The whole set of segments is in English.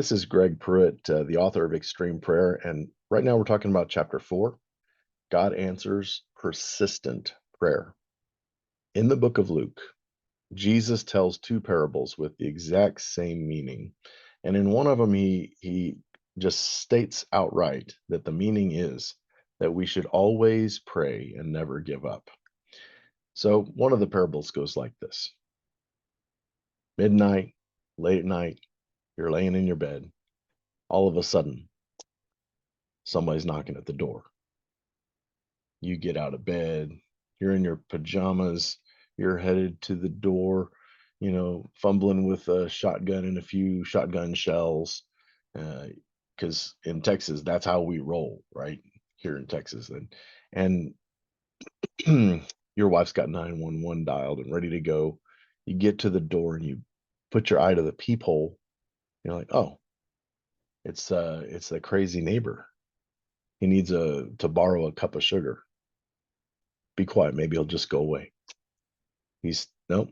This is Greg Pruett, the author of Extreme Prayer, and right now we're talking about chapter 4, God Answers Persistent Prayer. In the book of Luke, Jesus tells two parables with the exact same meaning. And in one of them, he just states outright that the meaning is that we should always pray and never give up. So one of the parables goes like this: midnight, late at night, you're laying in your bed. All of a sudden, somebody's knocking at the door. You get out of bed, you're in your pajamas, you're headed to the door, fumbling with a shotgun and a few shotgun shells. Because in Texas, that's how we roll, right? Here in Texas. And your wife's got 911 dialed and ready to go. You get to the door and you put your eye to the peephole. You're like, oh, it's the crazy neighbor. He needs to borrow a cup of sugar. Be quiet, maybe he'll just go away. He's nope,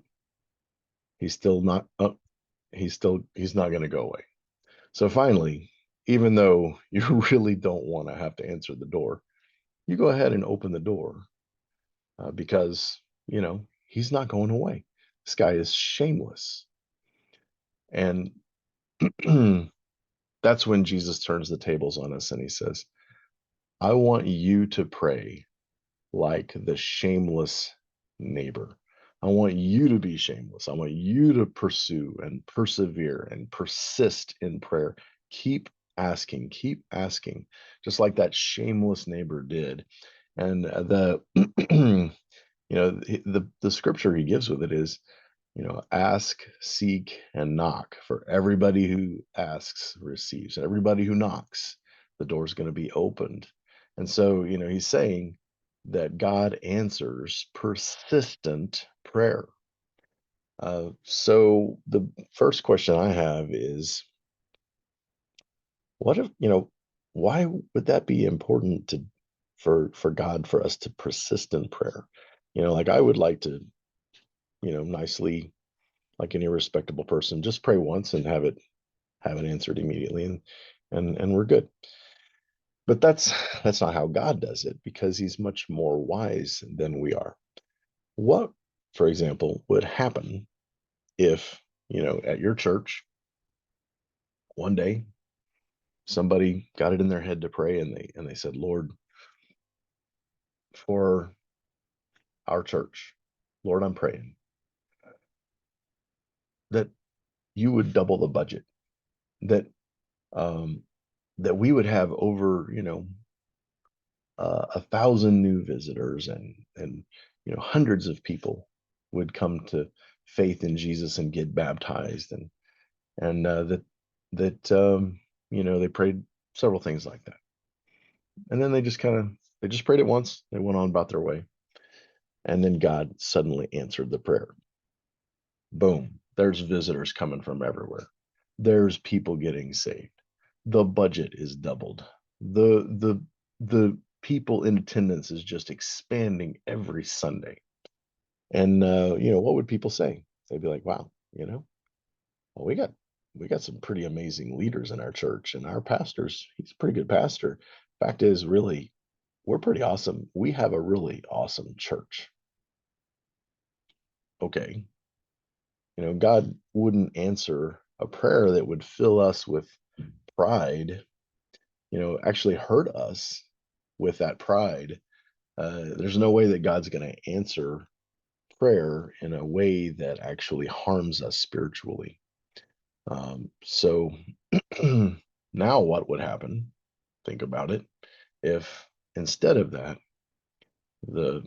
he's still not up. He's not going to go away. So finally, even though you really don't want to have to answer the door, you go ahead and open the door because he's not going away. This guy is shameless. And that's when Jesus turns the tables on us and he says, I want you to pray like the shameless neighbor. I want you to be shameless. I want you to pursue and persevere and persist in prayer. Keep keep asking, just like that shameless neighbor did. And the scripture he gives with it is, ask, seek, and knock. For everybody who asks receives, and everybody who knocks, the door's going to be opened. And so, he's saying that God answers persistent prayer. So the first question I have is, what if, why would that be important for God for us to persist in prayer? Like I would like to, nicely, like any respectable person, just pray once and have it answered immediately, and we're good. But that's not how God does it, because he's much more wise than we are. What, for example, would happen if, at your church one day somebody got it in their head to pray and they said, Lord, for our church, Lord, I'm praying that you would double the budget, that um that we would have over, 1,000 new visitors, and hundreds of people would come to faith in Jesus and get baptized, and they prayed several things like that, and then they just prayed it once. They went on about their way, and then God suddenly answered the prayer. Boom! There's visitors coming from everywhere. There's people getting saved. The budget is doubled. The people in attendance is just expanding every Sunday. And what would people say? They'd be like, "Wow, well, we got some pretty amazing leaders in our church, and our pastor's he's a pretty good pastor. Fact is, really, we're pretty awesome. We have a really awesome church." Okay, God wouldn't answer a prayer that would fill us with pride, actually hurt us with that pride. There's no way that God's going to answer prayer in a way that actually harms us spiritually. So now what would happen? Think about it. If instead of that, the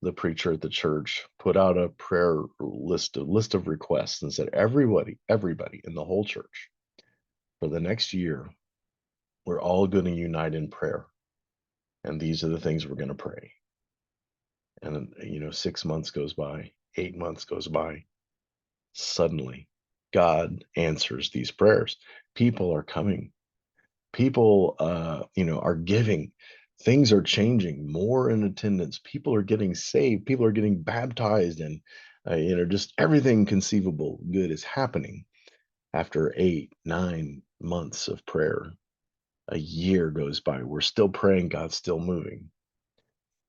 the preacher at the church put out a prayer list of requests and said, everybody in the whole church, for the next year, we're all going to unite in prayer, and these are the things we're going to pray. And 6 months goes by, 8 months goes by. Suddenly, God answers these prayers. People are coming. People, are giving. Things are changing. More in attendance. People are getting saved. People are getting baptized, and just everything conceivable good is happening after 8, 9, months of prayer, a year goes by. We're still praying, God's still moving.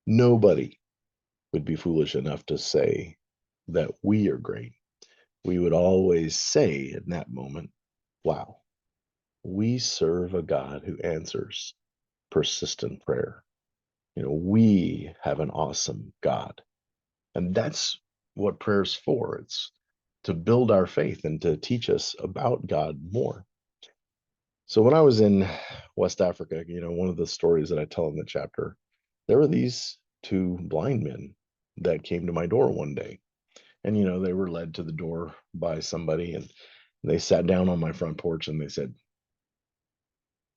Nobody would be foolish enough to say that we are great. We would always say in that moment, wow, we serve a God who answers persistent prayer. We have an awesome God. And that's what prayer's for. It's to build our faith and to teach us about God more. So when I was in West Africa, one of the stories that I tell in the chapter, there were these two blind men that came to my door one day. And, they were led to the door by somebody, and they sat down on my front porch and they said,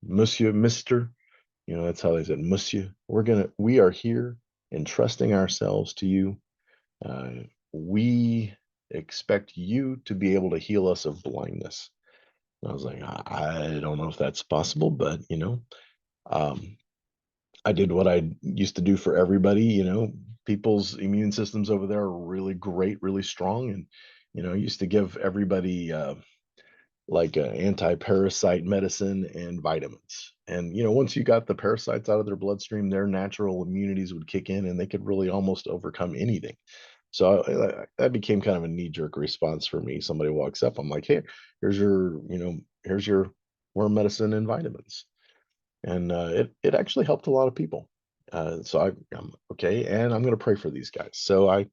Monsieur, Mister, that's how they said, Monsieur, we are here entrusting ourselves to you. Uh, we expect you to be able to heal us of blindness. And I was like, I don't know if that's possible, but um, I did what I used to do for everybody. People's immune systems over there are really great, really strong, and I used to give everybody like anti-parasite medicine and vitamins. And once you got the parasites out of their bloodstream, their natural immunities would kick in, and they could really almost overcome anything. So that became kind of a knee-jerk response for me. Somebody walks up, I'm like, hey, here's your worm medicine and vitamins, and it actually helped a lot of people. So I'm okay, and I'm going to pray for these guys. So I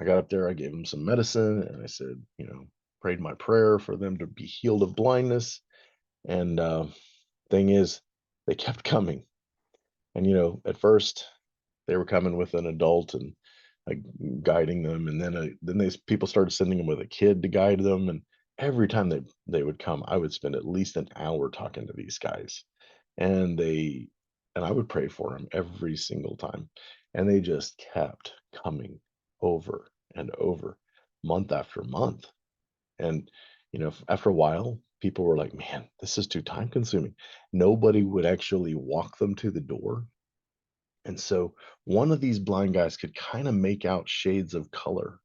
got up there, I gave them some medicine, and I said, prayed my prayer for them to be healed of blindness. And thing is, they kept coming. And at first they were coming with an adult and like guiding them, and then they people started sending them with a kid to guide them. And every time they would come, I would spend at least an hour talking to these guys, and I would pray for them every single time, and they just kept coming over and over, month after month. And after a while, people were like, man, this is too time consuming. Nobody would actually walk them to the door. And so one of these blind guys could kind of make out shades of color,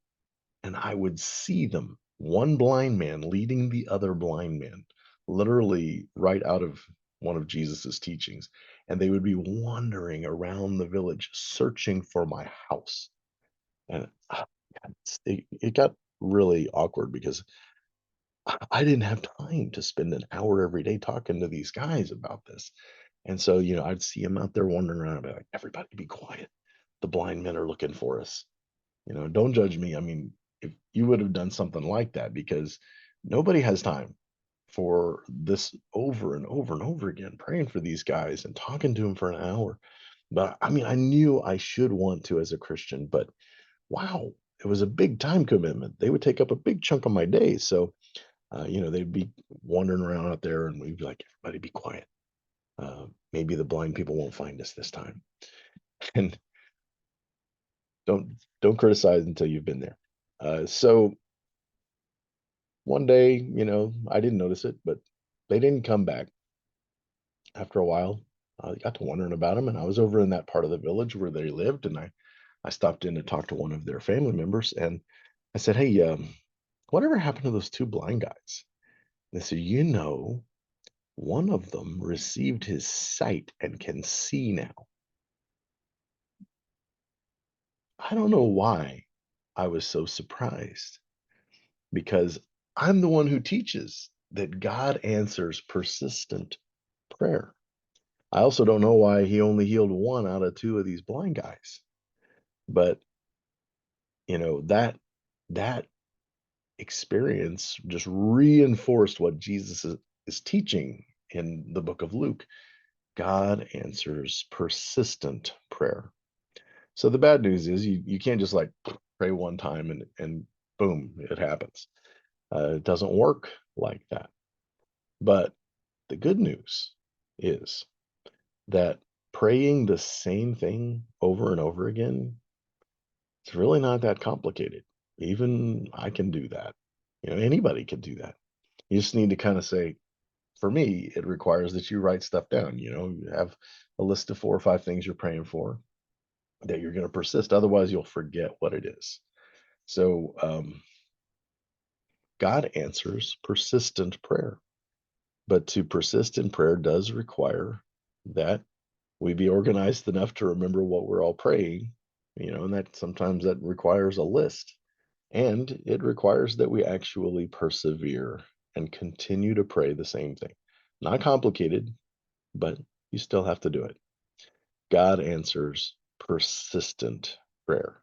and I would see them, one blind man leading the other blind man, literally right out of one of Jesus's teachings. And they would be wandering around the village searching for my house. And it got really awkward because I didn't have time to spend an hour every day talking to these guys about this. And so, I'd see them out there wandering around. I'd be like, everybody be quiet. The blind men are looking for us. Don't judge me. I mean, if you would have done something like that, because nobody has time for this over and over and over again, praying for these guys and talking to them for an hour. But I mean, I knew I should want to as a Christian, but wow, it was a big time commitment. They would take up a big chunk of my day. So, they'd be wandering around out there, and we'd be like, everybody be quiet. Maybe the blind people won't find us this time. And don't criticize until you've been there. So one day, I didn't notice it, but they didn't come back. After a while, I got to wondering about them, and I was over in that part of the village where they lived, and I stopped in to talk to one of their family members, and I said, hey, whatever happened to those two blind guys? And they said, one of them received his sight and can see now. I don't know why I was so surprised, because I'm the one who teaches that God answers persistent prayer. I also don't know why he only healed one out of two of these blind guys. But, that experience just reinforced what Jesus is teaching in the book of Luke. God answers persistent prayer. So the bad news is you can't just like pray one time and boom, it happens. It doesn't work like that. But the good news is that praying the same thing over and over again, it's really not that complicated. Even I can do that. Anybody can do that. You just need to kind of say, for me, it requires that you write stuff down. You have a list of 4 or 5 things you're praying for that you're going to persist. Otherwise, you'll forget what it is. So, God answers persistent prayer. But to persist in prayer does require that we be organized enough to remember what we're all praying, and that sometimes that requires a list. And it requires that we actually persevere and continue to pray the same thing. Not complicated, but you still have to do it. God answers persistent prayer.